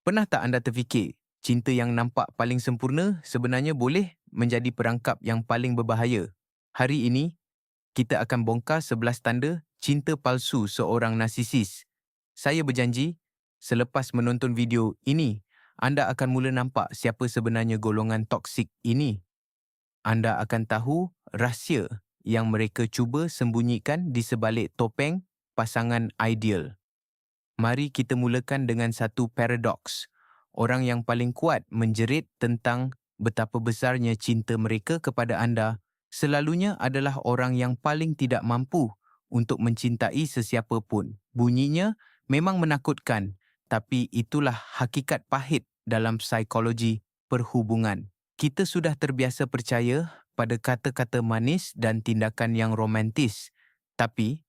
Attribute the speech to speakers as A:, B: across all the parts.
A: Pernah tak anda terfikir, cinta yang nampak paling sempurna sebenarnya boleh menjadi perangkap yang paling berbahaya? Hari ini, kita akan bongkar 11 tanda cinta palsu seorang narsisis. Saya berjanji, selepas menonton video ini, anda akan mula nampak siapa sebenarnya golongan toksik ini. Anda akan tahu rahsia yang mereka cuba sembunyikan di sebalik topeng pasangan ideal. Mari kita mulakan dengan satu paradoks. Orang yang paling kuat menjerit tentang betapa besarnya cinta mereka kepada anda selalunya adalah orang yang paling tidak mampu untuk mencintai sesiapa pun. Bunyinya memang menakutkan, tapi itulah hakikat pahit dalam psikologi perhubungan. Kita sudah terbiasa percaya pada kata-kata manis dan tindakan yang romantis. Tapi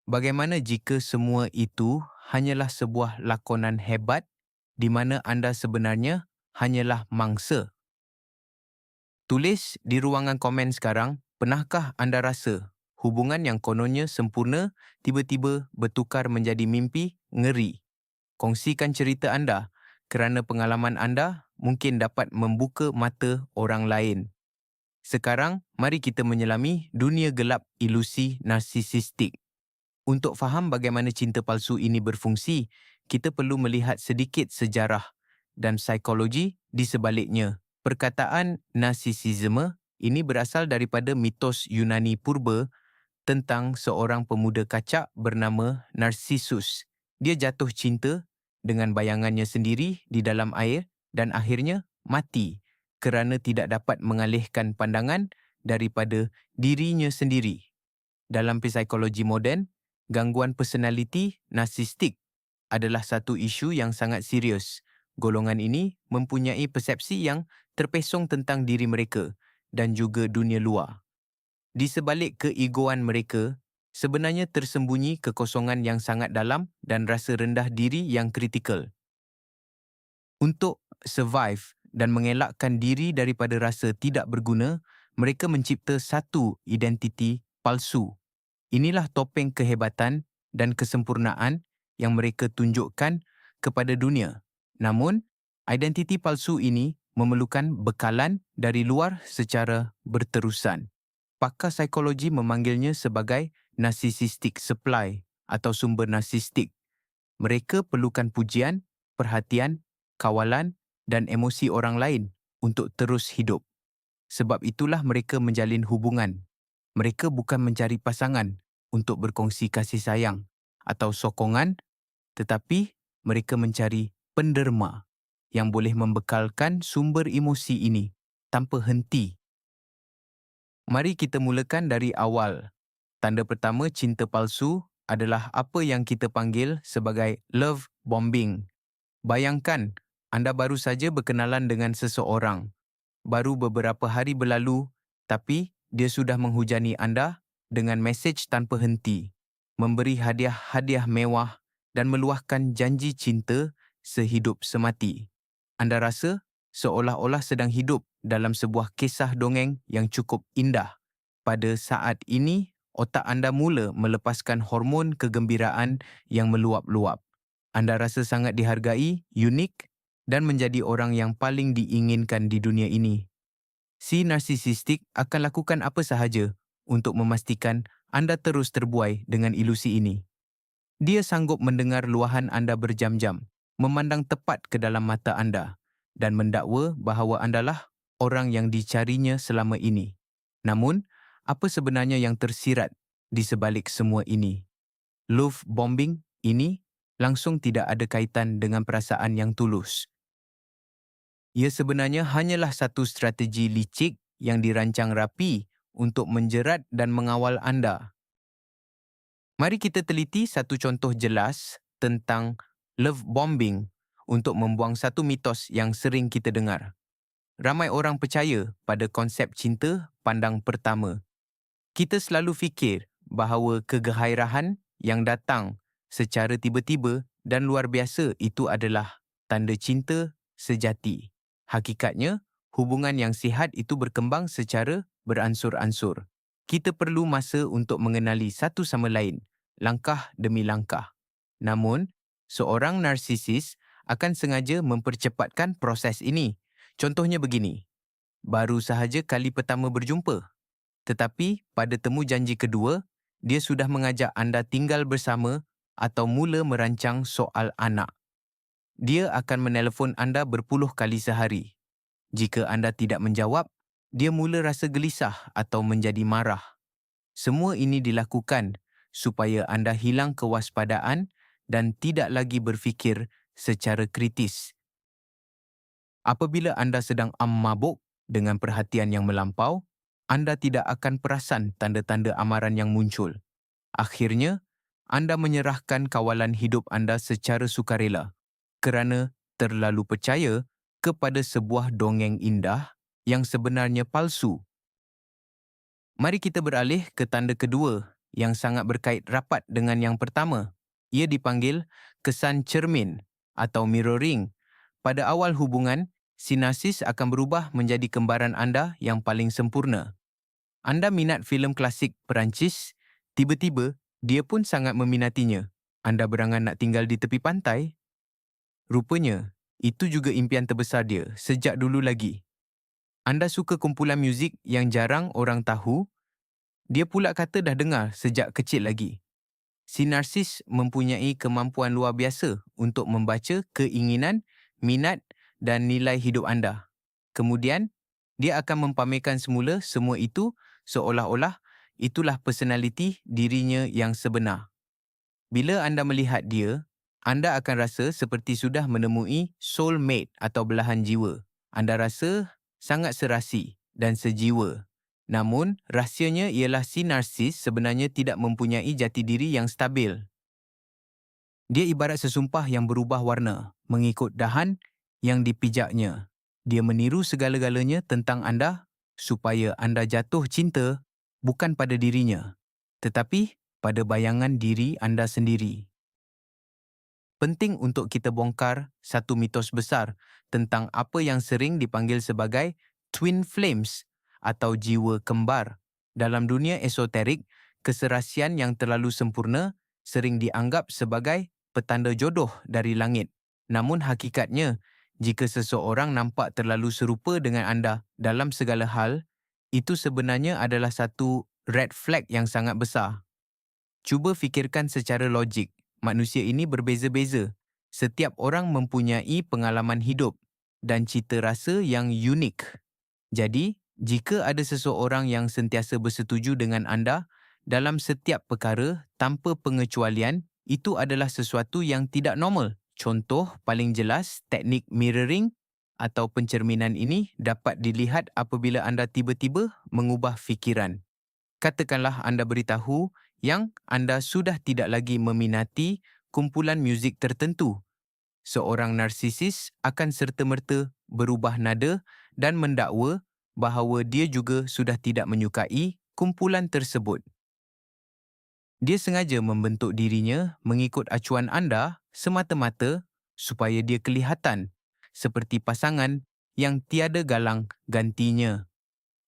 A: bagaimana jika semua itu hanyalah sebuah lakonan hebat di mana anda sebenarnya hanyalah mangsa? Tulis di ruangan komen sekarang, pernahkah anda rasa hubungan yang kononnya sempurna tiba-tiba bertukar menjadi mimpi ngeri? Kongsikan cerita anda kerana pengalaman anda mungkin dapat membuka mata orang lain. Sekarang, mari kita menyelami dunia gelap ilusi narsisistik. Untuk faham bagaimana cinta palsu ini berfungsi, kita perlu melihat sedikit sejarah dan psikologi di sebaliknya. Perkataan narsisisme ini berasal daripada mitos Yunani purba tentang seorang pemuda kacak bernama Narcissus. Dia jatuh cinta dengan bayangannya sendiri di dalam air dan akhirnya mati kerana tidak dapat mengalihkan pandangan daripada dirinya sendiri. Dalam psikologi moden, gangguan personaliti narsistik adalah satu isu yang sangat serius. Golongan ini mempunyai persepsi yang terpesong tentang diri mereka dan juga dunia luar. Di sebalik keegoan mereka, sebenarnya tersembunyi kekosongan yang sangat dalam dan rasa rendah diri yang kritikal. Untuk survive dan mengelakkan diri daripada rasa tidak berguna, mereka mencipta satu identiti palsu. Inilah topeng kehebatan dan kesempurnaan yang mereka tunjukkan kepada dunia. Namun, identiti palsu ini memerlukan bekalan dari luar secara berterusan. Pakar psikologi memanggilnya sebagai narcissistic supply atau sumber narsistik. Mereka perlukan pujian, perhatian, kawalan dan emosi orang lain untuk terus hidup. Sebab itulah mereka menjalin hubungan. Mereka bukan mencari pasangan untuk berkongsi kasih sayang atau sokongan, tetapi mereka mencari penderma yang boleh membekalkan sumber emosi ini tanpa henti. Mari kita mulakan dari awal. Tanda pertama cinta palsu adalah apa yang kita panggil sebagai love bombing. Bayangkan, anda baru saja berkenalan dengan seseorang. Baru beberapa hari berlalu, tapi dia sudah menghujani anda dengan mesej tanpa henti, memberi hadiah-hadiah mewah dan meluahkan janji cinta sehidup semati. Anda rasa seolah-olah sedang hidup dalam sebuah kisah dongeng yang cukup indah. Pada saat ini, otak anda mula melepaskan hormon kegembiraan yang meluap-luap. Anda rasa sangat dihargai, unik dan menjadi orang yang paling diinginkan di dunia ini. Si narsisistik akan lakukan apa sahaja untuk memastikan anda terus terbuai dengan ilusi ini. Dia sanggup mendengar luahan anda berjam-jam, memandang tepat ke dalam mata anda dan mendakwa bahawa andalah orang yang dicarinya selama ini. Namun, apa sebenarnya yang tersirat di sebalik semua ini? Love bombing ini langsung tidak ada kaitan dengan perasaan yang tulus. Ia sebenarnya hanyalah satu strategi licik yang dirancang rapi untuk menjerat dan mengawal anda. Mari kita teliti satu contoh jelas tentang love bombing untuk membuang satu mitos yang sering kita dengar. Ramai orang percaya pada konsep cinta pandang pertama. Kita selalu fikir bahawa kegairahan yang datang secara tiba-tiba dan luar biasa itu adalah tanda cinta sejati. Hakikatnya, hubungan yang sihat itu berkembang secara beransur-ansur. Kita perlu masa untuk mengenali satu sama lain, langkah demi langkah. Namun, seorang narsisis akan sengaja mempercepatkan proses ini. Contohnya begini, baru sahaja kali pertama berjumpa, tetapi pada temu janji kedua, dia sudah mengajak anda tinggal bersama atau mula merancang soal anak. Dia akan menelefon anda berpuluh kali sehari. Jika anda tidak menjawab, dia mula rasa gelisah atau menjadi marah. Semua ini dilakukan supaya anda hilang kewaspadaan dan tidak lagi berfikir secara kritis. Apabila anda sedang mabuk dengan perhatian yang melampau, anda tidak akan perasan tanda-tanda amaran yang muncul. Akhirnya, anda menyerahkan kawalan hidup anda secara sukarela kerana terlalu percaya kepada sebuah dongeng indah yang sebenarnya palsu. Mari kita beralih ke tanda kedua yang sangat berkait rapat dengan yang pertama. Ia dipanggil kesan cermin atau mirroring. Pada awal hubungan, si narsis akan berubah menjadi kembaran anda yang paling sempurna. Anda minat filem klasik Perancis, tiba-tiba dia pun sangat meminatinya. Anda berangan nak tinggal di tepi pantai? Rupanya, itu juga impian terbesar dia sejak dulu lagi. Anda suka kumpulan muzik yang jarang orang tahu? Dia pula kata dah dengar sejak kecil lagi. Si narsis mempunyai kemampuan luar biasa untuk membaca keinginan, minat dan nilai hidup anda. Kemudian, dia akan mempamerkan semula semua itu seolah-olah itulah personaliti dirinya yang sebenar. Bila anda melihat dia, anda akan rasa seperti sudah menemui soulmate atau belahan jiwa. Anda rasa sangat serasi dan sejiwa. Namun, rahsianya ialah si narsis sebenarnya tidak mempunyai jati diri yang stabil. Dia ibarat sesumpah yang berubah warna mengikut dahan yang dipijaknya. Dia meniru segala-galanya tentang anda supaya anda jatuh cinta bukan pada dirinya, tetapi pada bayangan diri anda sendiri. Penting untuk kita bongkar satu mitos besar tentang apa yang sering dipanggil sebagai twin flames atau jiwa kembar. Dalam dunia esoterik, keserasian yang terlalu sempurna sering dianggap sebagai petanda jodoh dari langit. Namun hakikatnya, jika seseorang nampak terlalu serupa dengan anda dalam segala hal, itu sebenarnya adalah satu red flag yang sangat besar. Cuba fikirkan secara logik. Manusia ini berbeza-beza. Setiap orang mempunyai pengalaman hidup dan cita rasa yang unik. Jadi, jika ada seseorang yang sentiasa bersetuju dengan anda dalam setiap perkara tanpa pengecualian, itu adalah sesuatu yang tidak normal. Contoh paling jelas, teknik mirroring atau pencerminan ini dapat dilihat apabila anda tiba-tiba mengubah fikiran. Katakanlah anda beritahu yang anda sudah tidak lagi meminati kumpulan muzik tertentu. Seorang narsisis akan serta-merta berubah nada dan mendakwa bahawa dia juga sudah tidak menyukai kumpulan tersebut. Dia sengaja membentuk dirinya mengikut acuan anda semata-mata supaya dia kelihatan seperti pasangan yang tiada galang gantinya.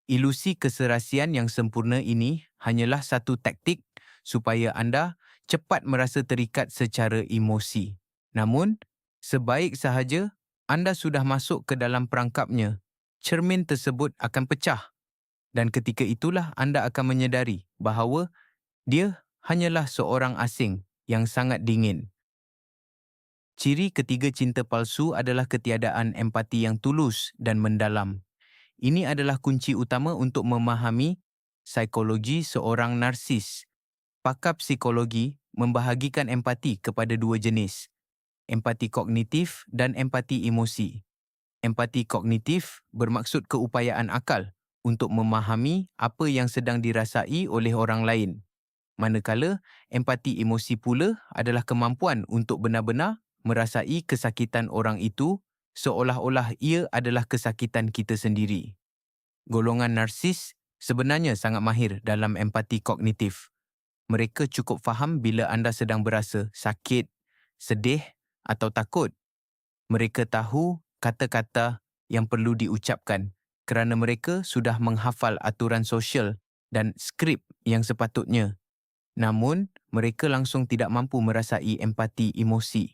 A: Ilusi keserasian yang sempurna ini hanyalah satu taktik supaya anda cepat merasa terikat secara emosi. Namun, sebaik sahaja anda sudah masuk ke dalam perangkapnya, cermin tersebut akan pecah dan ketika itulah anda akan menyedari bahawa dia hanyalah seorang asing yang sangat dingin. Ciri ketiga cinta palsu adalah ketiadaan empati yang tulus dan mendalam. Ini adalah kunci utama untuk memahami psikologi seorang narsis. Pakar psikologi membahagikan empati kepada dua jenis, empati kognitif dan empati emosi. Empati kognitif bermaksud keupayaan akal untuk memahami apa yang sedang dirasai oleh orang lain. Manakala empati emosi pula adalah kemampuan untuk benar-benar merasai kesakitan orang itu seolah-olah ia adalah kesakitan kita sendiri. Golongan narsis sebenarnya sangat mahir dalam empati kognitif. Mereka cukup faham bila anda sedang berasa sakit, sedih atau takut. Mereka tahu kata-kata yang perlu diucapkan kerana mereka sudah menghafal aturan sosial dan skrip yang sepatutnya. Namun, mereka langsung tidak mampu merasai empati emosi.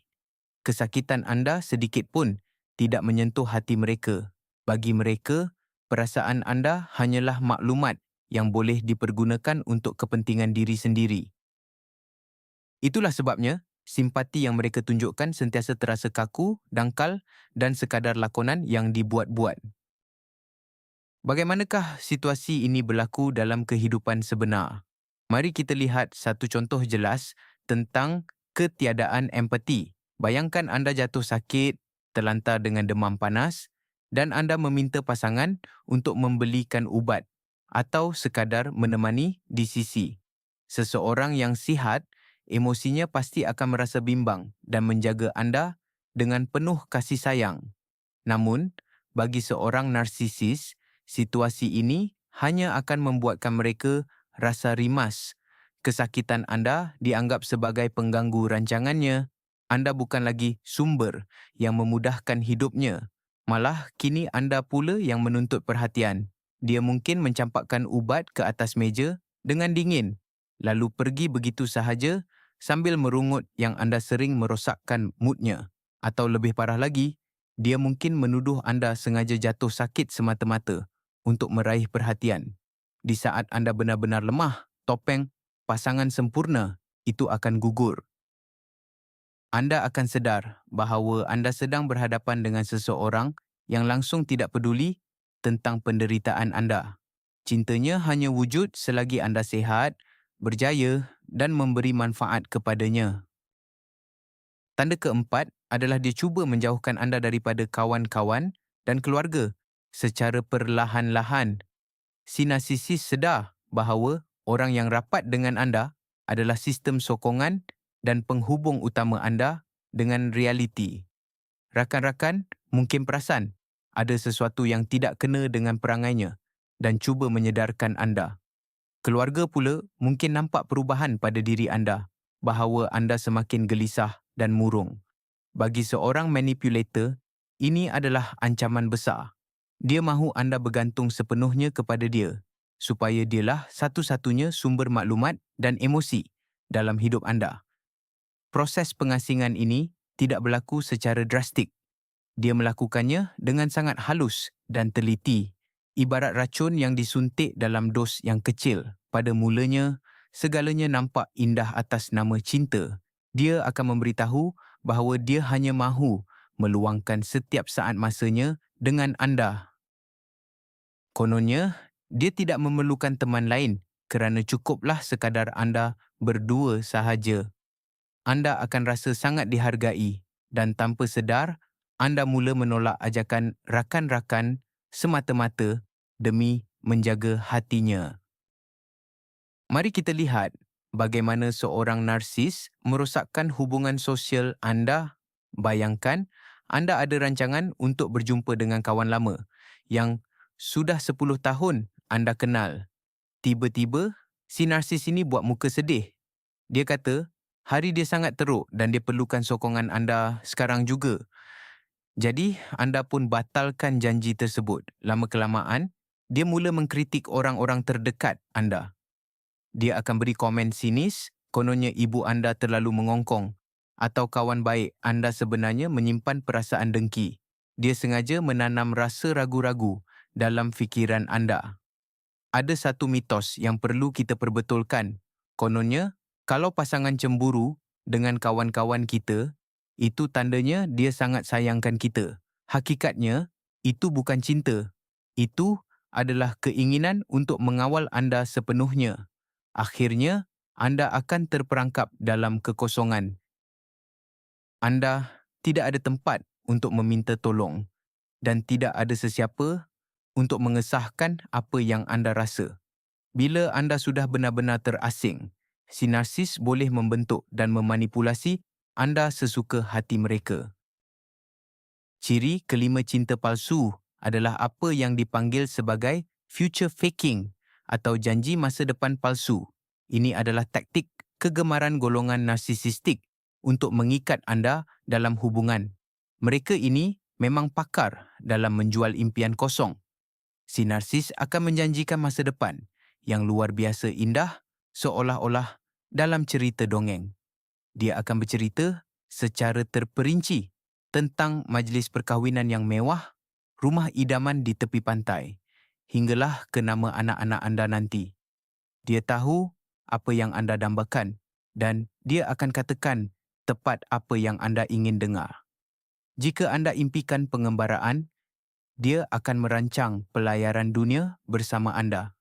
A: Kesakitan anda sedikit pun tidak menyentuh hati mereka. Bagi mereka, perasaan anda hanyalah maklumat yang boleh dipergunakan untuk kepentingan diri sendiri. Itulah sebabnya, simpati yang mereka tunjukkan sentiasa terasa kaku, dangkal dan sekadar lakonan yang dibuat-buat. Bagaimanakah situasi ini berlaku dalam kehidupan sebenar? Mari kita lihat satu contoh jelas tentang ketiadaan empati. Bayangkan anda jatuh sakit, terlantar dengan demam panas dan anda meminta pasangan untuk membelikan ubat atau sekadar menemani di sisi. Seseorang yang sihat, emosinya pasti akan merasa bimbang dan menjaga anda dengan penuh kasih sayang. Namun, bagi seorang narsisis, situasi ini hanya akan membuatkan mereka rasa rimas. Kesakitan anda dianggap sebagai pengganggu rancangannya. Anda bukan lagi sumber yang memudahkan hidupnya. Malah kini anda pula yang menuntut perhatian. Dia mungkin mencampakkan ubat ke atas meja dengan dingin, lalu pergi begitu sahaja sambil merungut yang anda sering merosakkan moodnya. Atau lebih parah lagi, dia mungkin menuduh anda sengaja jatuh sakit semata-mata untuk meraih perhatian. Di saat anda benar-benar lemah, topeng pasangan sempurna itu akan gugur. Anda akan sedar bahawa anda sedang berhadapan dengan seseorang yang langsung tidak peduli tentang penderitaan anda. Cintanya hanya wujud selagi anda sihat, berjaya dan memberi manfaat kepadanya. Tanda keempat adalah dia cuba menjauhkan anda daripada kawan-kawan dan keluarga secara perlahan-lahan. Si narsisis sedar bahawa orang yang rapat dengan anda adalah sistem sokongan dan penghubung utama anda dengan realiti. Rakan-rakan mungkin perasan ada sesuatu yang tidak kena dengan perangainya dan cuba menyedarkan anda. Keluarga pula mungkin nampak perubahan pada diri anda, bahawa anda semakin gelisah dan murung. Bagi seorang manipulator, ini adalah ancaman besar. Dia mahu anda bergantung sepenuhnya kepada dia, supaya dialah satu-satunya sumber maklumat dan emosi dalam hidup anda. Proses pengasingan ini tidak berlaku secara drastik. Dia melakukannya dengan sangat halus dan teliti. Ibarat racun yang disuntik dalam dos yang kecil. Pada mulanya, segalanya nampak indah atas nama cinta. Dia akan memberitahu bahawa dia hanya mahu meluangkan setiap saat masanya dengan anda. Kononnya, dia tidak memerlukan teman lain kerana cukuplah sekadar anda berdua sahaja. Anda akan rasa sangat dihargai dan tanpa sedar, anda mula menolak ajakan rakan-rakan semata-mata demi menjaga hatinya. Mari kita lihat bagaimana seorang narsis merosakkan hubungan sosial anda. Bayangkan, anda ada rancangan untuk berjumpa dengan kawan lama yang sudah 10 tahun anda kenal. Tiba-tiba, si narsis ini buat muka sedih. Dia kata, hari dia sangat teruk dan dia perlukan sokongan anda sekarang juga. Jadi, anda pun batalkan janji tersebut. Lama-kelamaan, dia mula mengkritik orang-orang terdekat anda. Dia akan beri komen sinis, kononnya ibu anda terlalu mengongkong, atau kawan baik anda sebenarnya menyimpan perasaan dengki. Dia sengaja menanam rasa ragu-ragu dalam fikiran anda. Ada satu mitos yang perlu kita perbetulkan. Kononnya, kalau pasangan cemburu dengan kawan-kawan kita, itu tandanya dia sangat sayangkan kita. Hakikatnya, itu bukan cinta. Itu adalah keinginan untuk mengawal anda sepenuhnya. Akhirnya, anda akan terperangkap dalam kekosongan. Anda tidak ada tempat untuk meminta tolong dan tidak ada sesiapa untuk mengesahkan apa yang anda rasa. Bila anda sudah benar-benar terasing, si narsis boleh membentuk dan memanipulasi anda sesuka hati mereka. Ciri kelima cinta palsu adalah apa yang dipanggil sebagai future faking atau janji masa depan palsu. Ini adalah taktik kegemaran golongan narsisistik untuk mengikat anda dalam hubungan. Mereka ini memang pakar dalam menjual impian kosong. Si narsis akan menjanjikan masa depan yang luar biasa indah seolah-olah dalam cerita dongeng. Dia akan bercerita secara terperinci tentang majlis perkahwinan yang mewah, rumah idaman di tepi pantai, hinggalah ke nama anak-anak anda nanti. Dia tahu apa yang anda dambakan dan dia akan katakan tepat apa yang anda ingin dengar. Jika anda impikan pengembaraan, dia akan merancang pelayaran dunia bersama anda.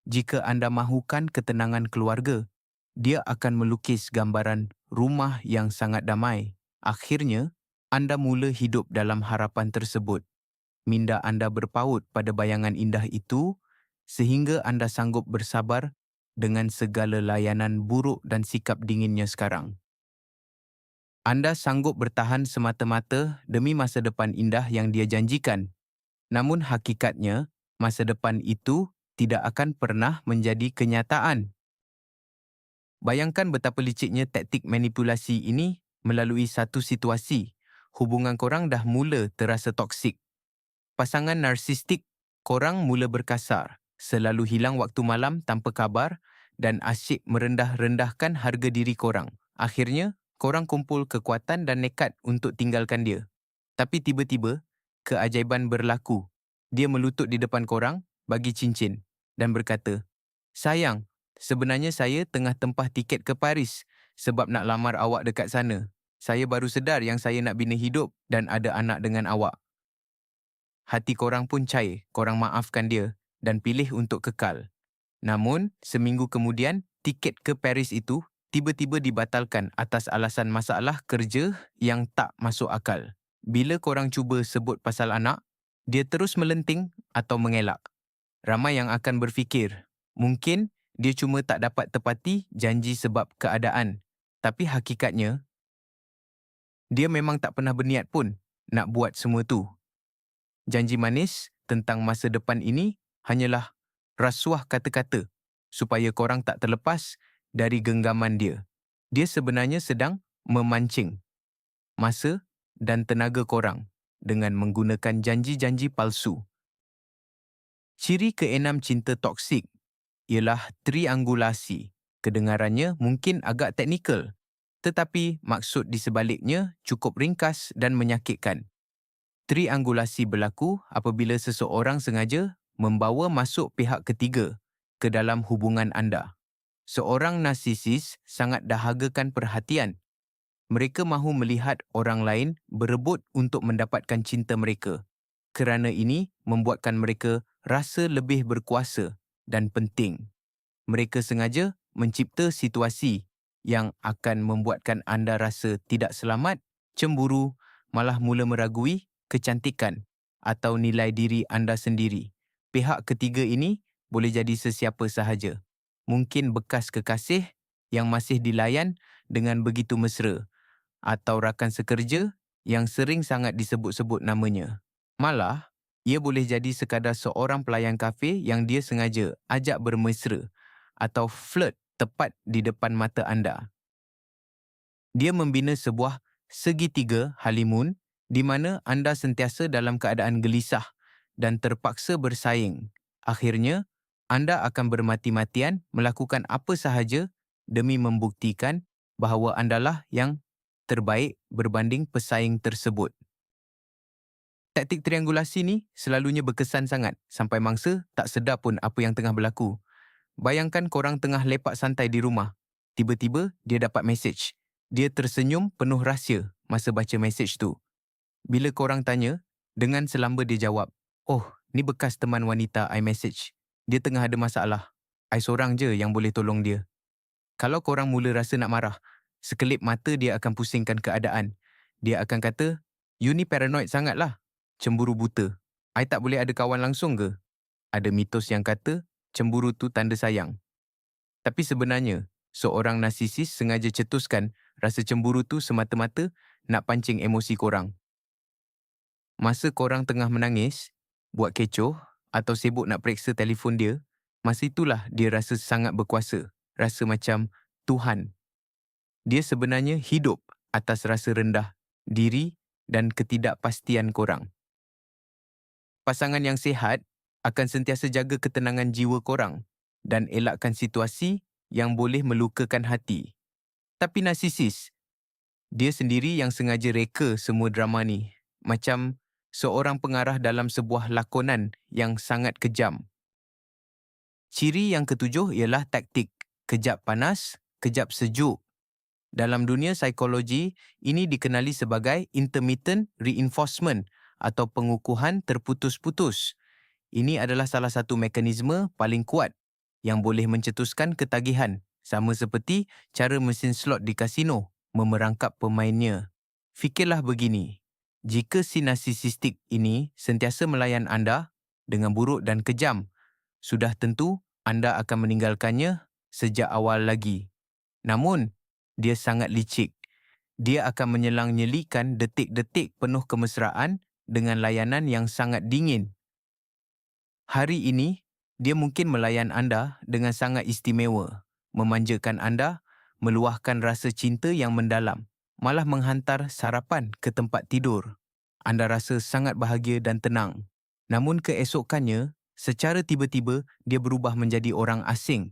A: Jika anda mahukan ketenangan keluarga, dia akan melukis gambaran rumah yang sangat damai. Akhirnya, anda mula hidup dalam harapan tersebut. Minda anda berpaut pada bayangan indah itu sehingga anda sanggup bersabar dengan segala layanan buruk dan sikap dinginnya sekarang. Anda sanggup bertahan semata-mata demi masa depan indah yang dia janjikan. Namun hakikatnya, masa depan itu tidak akan pernah menjadi kenyataan. Bayangkan betapa liciknya taktik manipulasi ini melalui satu situasi. Hubungan korang dah mula terasa toksik. Pasangan narsistik, korang mula berkasar, selalu hilang waktu malam tanpa kabar dan asyik merendah-rendahkan harga diri korang. Akhirnya, korang kumpul kekuatan dan nekat untuk tinggalkan dia. Tapi tiba-tiba, keajaiban berlaku. Dia melutut di depan korang, bagi cincin dan berkata, "Sayang, sebenarnya saya tengah tempah tiket ke Paris sebab nak lamar awak dekat sana. Saya baru sedar yang saya nak bina hidup dan ada anak dengan awak." Hati korang pun cair, korang maafkan dia dan pilih untuk kekal. Namun, seminggu kemudian, tiket ke Paris itu tiba-tiba dibatalkan atas alasan masalah kerja yang tak masuk akal. Bila korang cuba sebut pasal anak, dia terus melenting atau mengelak. Ramai yang akan berfikir, mungkin dia cuma tak dapat tepati janji sebab keadaan. Tapi hakikatnya, dia memang tak pernah berniat pun nak buat semua tu. Janji manis tentang masa depan ini hanyalah rasuah kata-kata supaya korang tak terlepas dari genggaman dia. Dia sebenarnya sedang memancing masa dan tenaga korang dengan menggunakan janji-janji palsu. Ciri keenam cinta toksik ialah triangulasi. Kedengarannya mungkin agak teknikal, tetapi maksud di sebaliknya cukup ringkas dan menyakitkan. Triangulasi berlaku apabila seseorang sengaja membawa masuk pihak ketiga ke dalam hubungan anda. Seorang narsisis sangat dahagakan perhatian. Mereka mahu melihat orang lain berebut untuk mendapatkan cinta mereka. Kerana ini membuatkan mereka rasa lebih berkuasa dan penting. Mereka sengaja mencipta situasi yang akan membuatkan anda rasa tidak selamat, cemburu, malah mula meragui kecantikan atau nilai diri anda sendiri. Pihak ketiga ini boleh jadi sesiapa sahaja. Mungkin bekas kekasih yang masih dilayan dengan begitu mesra atau rakan sekerja yang sering sangat disebut-sebut namanya. Malah, ia boleh jadi sekadar seorang pelayan kafe yang dia sengaja ajak bermesra atau flirt tepat di depan mata anda. Dia membina sebuah segitiga honeymoon di mana anda sentiasa dalam keadaan gelisah dan terpaksa bersaing. Akhirnya, anda akan bermati-matian melakukan apa sahaja demi membuktikan bahawa andalah yang terbaik berbanding pesaing tersebut. Taktik triangulasi ni selalunya berkesan sangat sampai mangsa tak sedar pun apa yang tengah berlaku. Bayangkan korang tengah lepak santai di rumah. Tiba-tiba dia dapat mesej. Dia tersenyum penuh rahsia masa baca mesej tu. Bila korang tanya, dengan selamba dia jawab, "Oh, ni bekas teman wanita I message. Dia tengah ada masalah. I sorang je yang boleh tolong dia." Kalau korang mula rasa nak marah, sekelip mata dia akan pusingkan keadaan. Dia akan kata, "You ni paranoid sangat lah. Cemburu buta. I tak boleh ada kawan langsung ke?" Ada mitos yang kata, cemburu tu tanda sayang. Tapi sebenarnya, seorang narsisis sengaja cetuskan rasa cemburu tu semata-mata nak pancing emosi korang. Masa korang tengah menangis, buat kecoh atau sibuk nak periksa telefon dia, masa itulah dia rasa sangat berkuasa, rasa macam Tuhan. Dia sebenarnya hidup atas rasa rendah diri dan ketidakpastian korang. Pasangan yang sihat akan sentiasa jaga ketenangan jiwa korang dan elakkan situasi yang boleh melukakan hati. Tapi narsisis, Dia sendiri yang sengaja reka semua drama ni. Macam seorang pengarah dalam sebuah lakonan yang sangat kejam. Ciri yang ketujuh ialah taktik. Kejap panas, kejap sejuk. Dalam dunia psikologi, ini dikenali sebagai intermittent reinforcement atau pengukuhan terputus-putus. Ini adalah salah satu mekanisme paling kuat yang boleh mencetuskan ketagihan, sama seperti cara mesin slot di kasino memerangkap pemainnya. Fikirlah begini, jika si narsisistik ini sentiasa melayan anda dengan buruk dan kejam, sudah tentu anda akan meninggalkannya sejak awal lagi. Namun, dia sangat licik. Dia akan menyelang-nyelikan detik-detik penuh kemesraan dengan layanan yang sangat dingin. Hari ini, dia mungkin melayan anda dengan sangat istimewa, memanjakan anda, meluahkan rasa cinta yang mendalam, malah menghantar sarapan ke tempat tidur. Anda rasa sangat bahagia dan tenang. Namun keesokannya, secara tiba-tiba, dia berubah menjadi orang asing.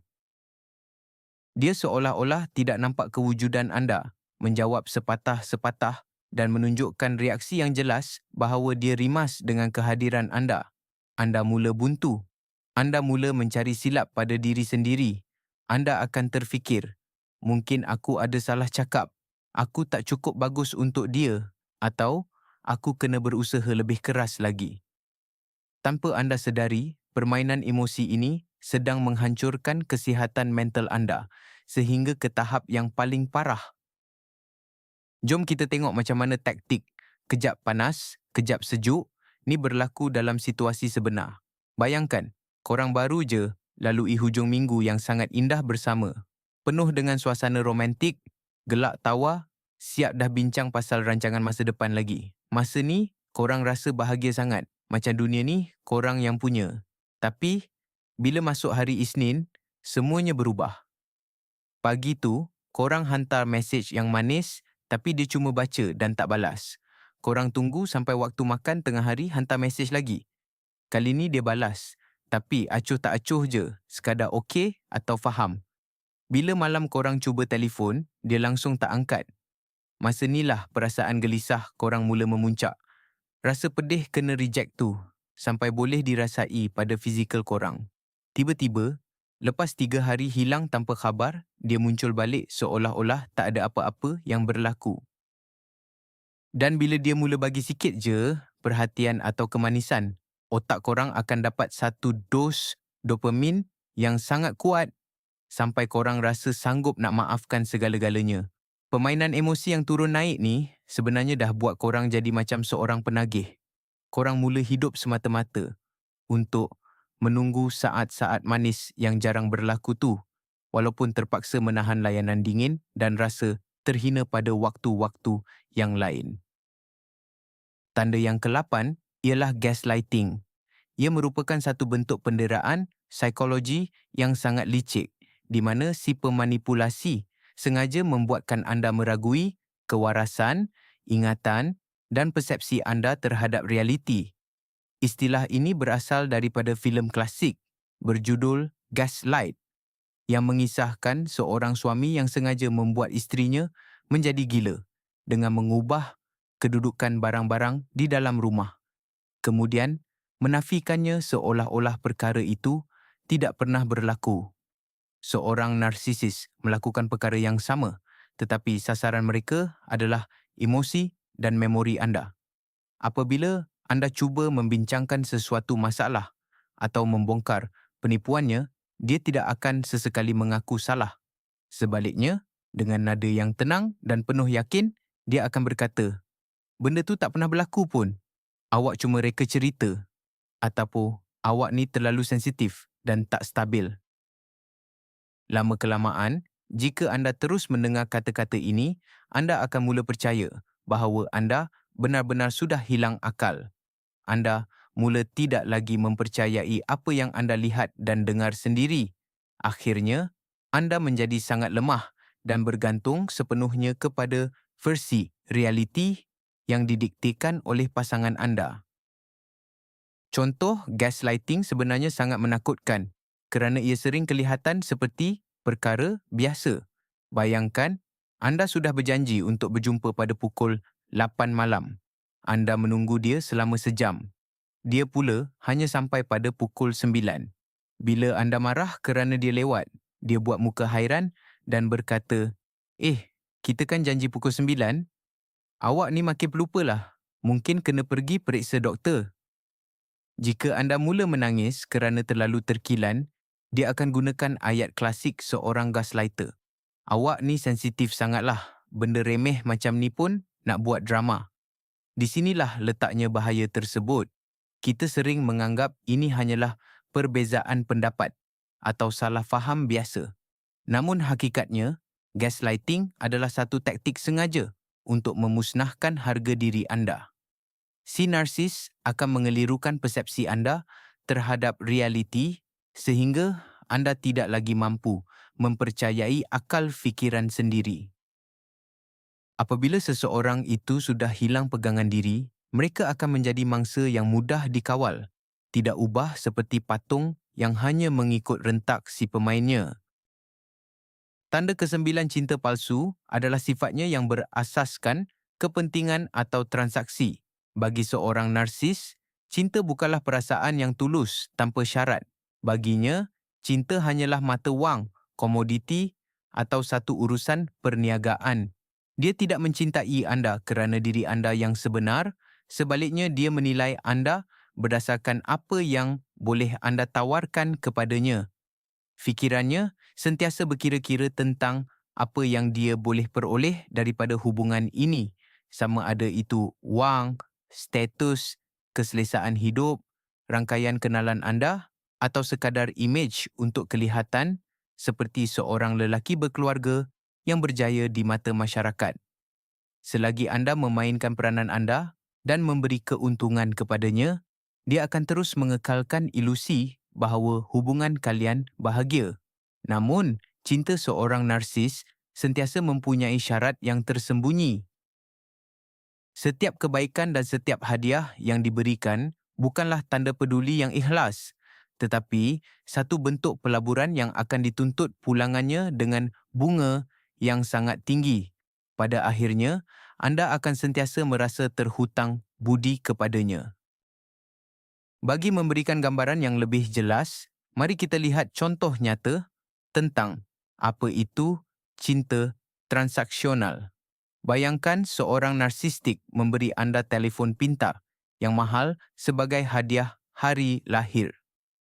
A: Dia seolah-olah tidak nampak kewujudan anda, menjawab sepatah-sepatah dan menunjukkan reaksi yang jelas bahawa dia rimas dengan kehadiran anda. Anda mula buntu. Anda mula mencari silap pada diri sendiri. Anda akan terfikir, mungkin aku ada salah cakap, aku tak cukup bagus untuk dia, atau aku kena berusaha lebih keras lagi. Tanpa anda sedari, permainan emosi ini sedang menghancurkan kesihatan mental anda sehingga ke tahap yang paling parah. Jom kita tengok macam mana taktik kejap panas, kejap sejuk ni berlaku dalam situasi sebenar. Bayangkan, korang baru je lalui hujung minggu yang sangat indah bersama. Penuh dengan suasana romantik, gelak tawa, siap dah bincang pasal rancangan masa depan lagi. Masa ni, korang rasa bahagia sangat. Macam dunia ni, korang yang punya. Tapi, bila masuk hari Isnin, semuanya berubah. Pagi tu, korang hantar mesej yang manis tapi dia cuma baca dan tak balas. Korang tunggu sampai waktu makan tengah hari hantar mesej lagi. Kali ni dia balas, tapi acuh tak acuh je, sekadar okey atau faham. Bila malam korang cuba telefon, dia langsung tak angkat. Masa nilah perasaan gelisah korang mula memuncak. Rasa pedih kena reject tu, sampai boleh dirasai pada fizikal korang. Tiba-tiba, lepas 3 hari hilang tanpa khabar, dia muncul balik seolah-olah tak ada apa-apa yang berlaku. Dan bila dia mula bagi sikit je perhatian atau kemanisan, otak korang akan dapat satu dos dopamin yang sangat kuat sampai korang rasa sanggup nak maafkan segala-galanya. Permainan emosi yang turun naik ni sebenarnya dah buat korang jadi macam seorang penagih. Korang mula hidup semata-mata untuk menunggu saat-saat manis yang jarang berlaku tu, walaupun terpaksa menahan layanan dingin dan rasa terhina pada waktu-waktu yang lain. Tanda yang ke-8 ialah gaslighting. Ia merupakan satu bentuk penderaan psikologi yang sangat licik, di mana si pemanipulasi sengaja membuatkan anda meragui kewarasan, ingatan dan persepsi anda terhadap realiti. Istilah ini berasal daripada filem klasik berjudul Gaslight yang mengisahkan seorang suami yang sengaja membuat isterinya menjadi gila dengan mengubah kedudukan barang-barang di dalam rumah. Kemudian, menafikannya seolah-olah perkara itu tidak pernah berlaku. Seorang narsisis melakukan perkara yang sama, tetapi sasaran mereka adalah emosi dan memori anda. Apabila anda cuba membincangkan sesuatu masalah atau membongkar penipuannya, dia tidak akan sesekali mengaku salah. Sebaliknya, dengan nada yang tenang dan penuh yakin, dia akan berkata, benda tu tak pernah berlaku pun. Awak cuma reka cerita. Ataupun awak ni terlalu sensitif dan tak stabil. Lama-kelamaan, jika anda terus mendengar kata-kata ini, anda akan mula percaya bahawa anda benar-benar sudah hilang akal. Anda mula tidak lagi mempercayai apa yang anda lihat dan dengar sendiri. Akhirnya, anda menjadi sangat lemah dan bergantung sepenuhnya kepada versi realiti yang didiktikan oleh pasangan anda. Contoh gaslighting sebenarnya sangat menakutkan kerana ia sering kelihatan seperti perkara biasa. Bayangkan, Anda sudah berjanji untuk berjumpa pada pukul 8 malam. Anda menunggu dia selama sejam. Dia pula hanya sampai pada pukul 9. Bila anda marah kerana dia lewat, dia buat muka hairan dan berkata, kita kan janji pukul 9. Awak ni makin pelupalah. Mungkin kena pergi periksa doktor. Jika anda mula menangis kerana terlalu terkilan, dia akan gunakan ayat klasik seorang gaslighter. Awak ni sensitif sangatlah. Benda remeh macam ni pun nak buat drama. Di sinilah letaknya bahaya tersebut. Kita sering menganggap ini hanyalah perbezaan pendapat atau salah faham biasa. Namun hakikatnya, gaslighting adalah satu taktik sengaja untuk memusnahkan harga diri anda. Si narsis akan mengelirukan persepsi anda terhadap realiti sehingga anda tidak lagi mampu mempercayai akal fikiran sendiri. Apabila seseorang itu sudah hilang pegangan diri, mereka akan menjadi mangsa yang mudah dikawal, tidak ubah seperti patung yang hanya mengikut rentak si pemainnya. Tanda kesembilan cinta palsu adalah sifatnya yang berasaskan kepentingan atau transaksi. Bagi seorang narsis, cinta bukanlah perasaan yang tulus tanpa syarat. Baginya, cinta hanyalah mata wang, komoditi atau satu urusan perniagaan. Dia tidak mencintai anda kerana diri anda yang sebenar, sebaliknya dia menilai anda berdasarkan apa yang boleh anda tawarkan kepadanya. Fikirannya sentiasa berkira-kira tentang apa yang dia boleh peroleh daripada hubungan ini, sama ada itu wang, status, keselesaan hidup, rangkaian kenalan anda atau sekadar imej untuk kelihatan seperti seorang lelaki berkeluarga yang berjaya di mata masyarakat. Selagi anda memainkan peranan anda dan memberi keuntungan kepadanya, dia akan terus mengekalkan ilusi bahawa hubungan kalian bahagia. Namun, cinta seorang narsis sentiasa mempunyai syarat yang tersembunyi. Setiap kebaikan dan setiap hadiah yang diberikan bukanlah tanda peduli yang ikhlas, tetapi satu bentuk pelaburan yang akan dituntut pulangannya dengan bunga yang sangat tinggi. Pada akhirnya, anda akan sentiasa merasa terhutang budi kepadanya. Bagi memberikan gambaran yang lebih jelas, mari kita lihat contoh nyata tentang apa itu cinta transaksional. Bayangkan seorang narsistik memberi anda telefon pintar yang mahal sebagai hadiah hari lahir.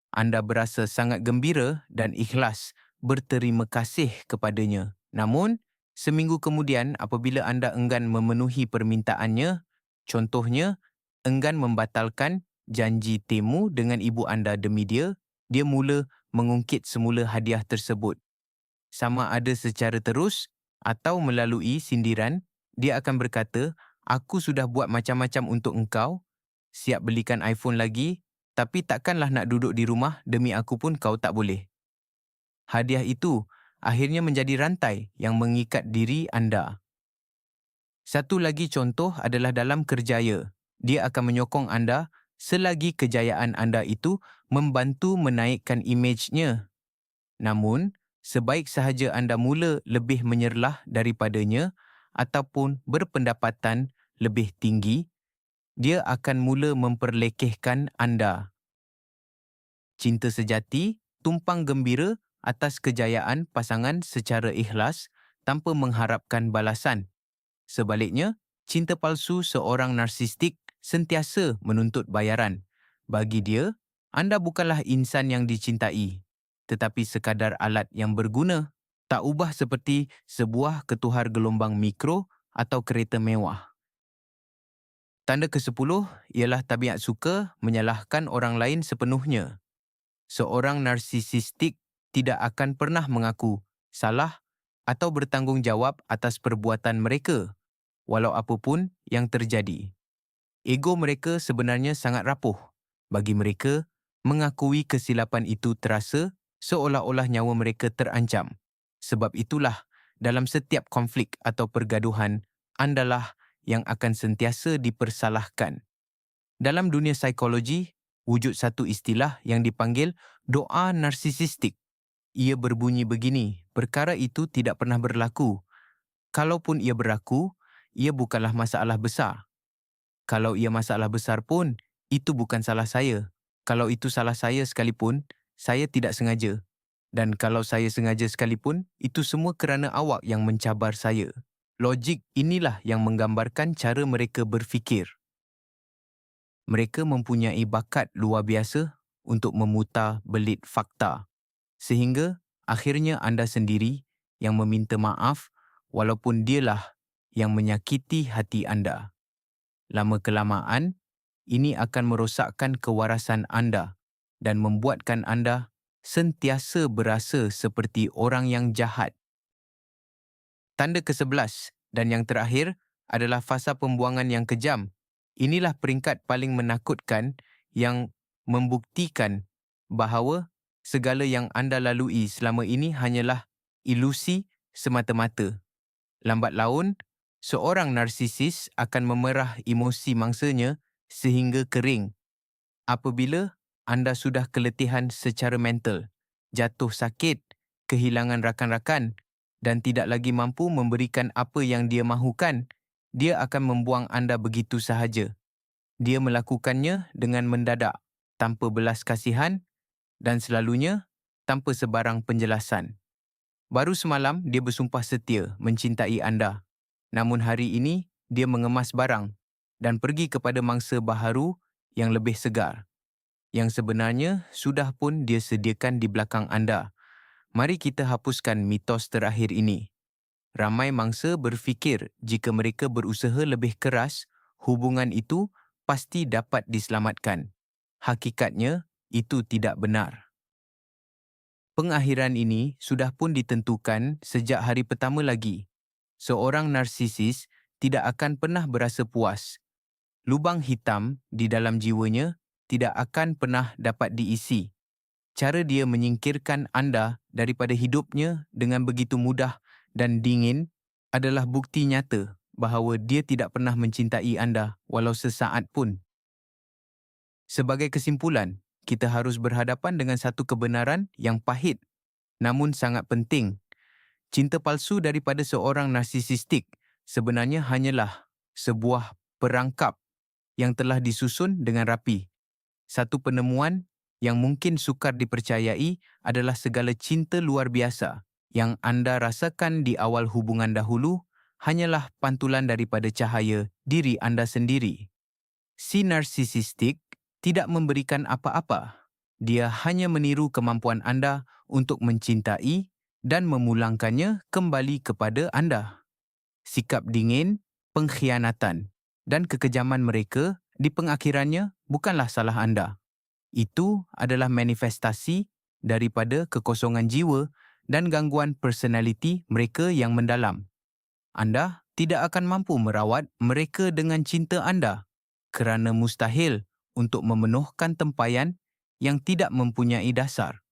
A: Anda berasa sangat gembira dan ikhlas berterima kasih kepadanya. Namun, seminggu kemudian apabila anda enggan memenuhi permintaannya, contohnya, enggan membatalkan janji temu dengan ibu anda demi dia mula mengungkit semula hadiah tersebut. Sama ada secara terus atau melalui sindiran, dia akan berkata, aku sudah buat macam-macam untuk engkau, siap belikan iPhone lagi, tapi takkanlah nak duduk di rumah demi aku pun kau tak boleh. Hadiah itu akhirnya menjadi rantai yang mengikat diri anda. Satu lagi contoh adalah dalam kerjaya. Dia akan menyokong anda selagi kejayaan anda itu membantu menaikkan imejnya. Namun, sebaik sahaja anda mula lebih menyerlah daripadanya ataupun berpendapatan lebih tinggi, dia akan mula memperlekehkan anda. Cinta sejati tumpang gembira atas kejayaan pasangan secara ikhlas tanpa mengharapkan balasan. Sebaliknya, cinta palsu seorang narsistik sentiasa menuntut bayaran. Bagi dia, anda bukanlah insan yang dicintai, tetapi sekadar alat yang berguna, tak ubah seperti sebuah ketuhar gelombang mikro atau kereta mewah. Tanda ke-10 ialah tabiat suka menyalahkan orang lain sepenuhnya. Seorang narsisistik tidak akan pernah mengaku salah atau bertanggungjawab atas perbuatan mereka, walau apapun yang terjadi. Ego mereka sebenarnya sangat rapuh. Bagi mereka, mengakui kesilapan itu terasa seolah-olah nyawa mereka terancam. Sebab itulah, dalam setiap konflik atau pergaduhan, andalah yang akan sentiasa dipersalahkan. Dalam dunia psikologi, wujud satu istilah yang dipanggil doa narsisistik. Ia berbunyi begini, perkara itu tidak pernah berlaku. Kalaupun ia berlaku, ia bukanlah masalah besar. Kalau ia masalah besar pun, itu bukan salah saya. Kalau itu salah saya sekalipun, saya tidak sengaja. Dan kalau saya sengaja sekalipun, itu semua kerana awak yang mencabar saya. Logik inilah yang menggambarkan cara mereka berfikir. Mereka mempunyai bakat luar biasa untuk memutar belit fakta, sehingga akhirnya anda sendiri yang meminta maaf walaupun dialah yang menyakiti hati anda. Lama-kelamaan, ini akan merosakkan kewarasan anda dan membuatkan anda sentiasa berasa seperti orang yang jahat. Tanda ke-11 dan yang terakhir adalah fasa pembuangan yang kejam. Inilah peringkat paling menakutkan yang membuktikan bahawa segala yang anda lalui selama ini hanyalah ilusi semata-mata. Lambat laun, seorang narsisis akan memerah emosi mangsanya sehingga kering. Apabila anda sudah keletihan secara mental, jatuh sakit, kehilangan rakan-rakan dan tidak lagi mampu memberikan apa yang dia mahukan, dia akan membuang anda begitu sahaja. Dia melakukannya dengan mendadak, tanpa belas kasihan dan selalunya tanpa sebarang penjelasan. Baru semalam dia bersumpah setia mencintai anda. Namun hari ini dia mengemas barang dan pergi kepada mangsa baharu yang lebih segar, yang sebenarnya sudah pun dia sediakan di belakang anda. Mari kita hapuskan mitos terakhir ini. Ramai mangsa berfikir jika mereka berusaha lebih keras, hubungan itu pasti dapat diselamatkan. Hakikatnya, itu tidak benar. Pengakhiran ini sudah pun ditentukan sejak hari pertama lagi. Seorang narsisis tidak akan pernah berasa puas. Lubang hitam di dalam jiwanya tidak akan pernah dapat diisi. Cara dia menyingkirkan anda daripada hidupnya dengan begitu mudah dan dingin adalah bukti nyata bahawa dia tidak pernah mencintai anda walau sesaat pun. Sebagai kesimpulan, kita harus berhadapan dengan satu kebenaran yang pahit namun sangat penting. Cinta palsu daripada seorang narsisistik sebenarnya hanyalah sebuah perangkap yang telah disusun dengan rapi. Satu penemuan yang mungkin sukar dipercayai adalah segala cinta luar biasa yang anda rasakan di awal hubungan dahulu hanyalah pantulan daripada cahaya diri anda sendiri. Si narsisistik tidak memberikan apa-apa. Dia hanya meniru kemampuan anda untuk mencintai dan memulangkannya kembali kepada anda. Sikap dingin, pengkhianatan dan kekejaman mereka di pengakhirannya bukanlah salah anda. Itu adalah manifestasi daripada kekosongan jiwa dan gangguan personaliti mereka yang mendalam. Anda tidak akan mampu merawat mereka dengan cinta anda kerana mustahil untuk memenuhkan tempayan yang tidak mempunyai dasar.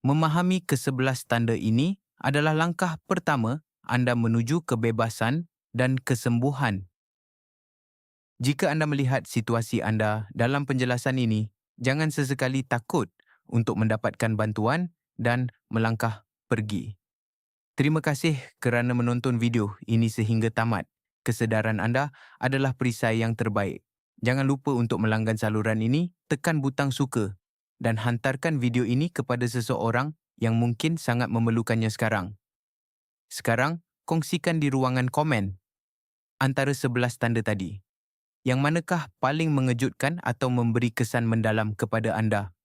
A: Memahami ke-11 tanda ini adalah langkah pertama anda menuju kebebasan dan kesembuhan. Jika anda melihat situasi anda dalam penjelasan ini, jangan sesekali takut untuk mendapatkan bantuan dan melangkah pergi. Terima kasih kerana menonton video ini sehingga tamat. Kesedaran anda adalah perisai yang terbaik. Jangan lupa untuk melanggan saluran ini, tekan butang suka dan hantarkan video ini kepada seseorang yang mungkin sangat memerlukannya sekarang. Sekarang, kongsikan di ruangan komen antara 11 tanda tadi. Yang manakah paling mengejutkan atau memberi kesan mendalam kepada anda?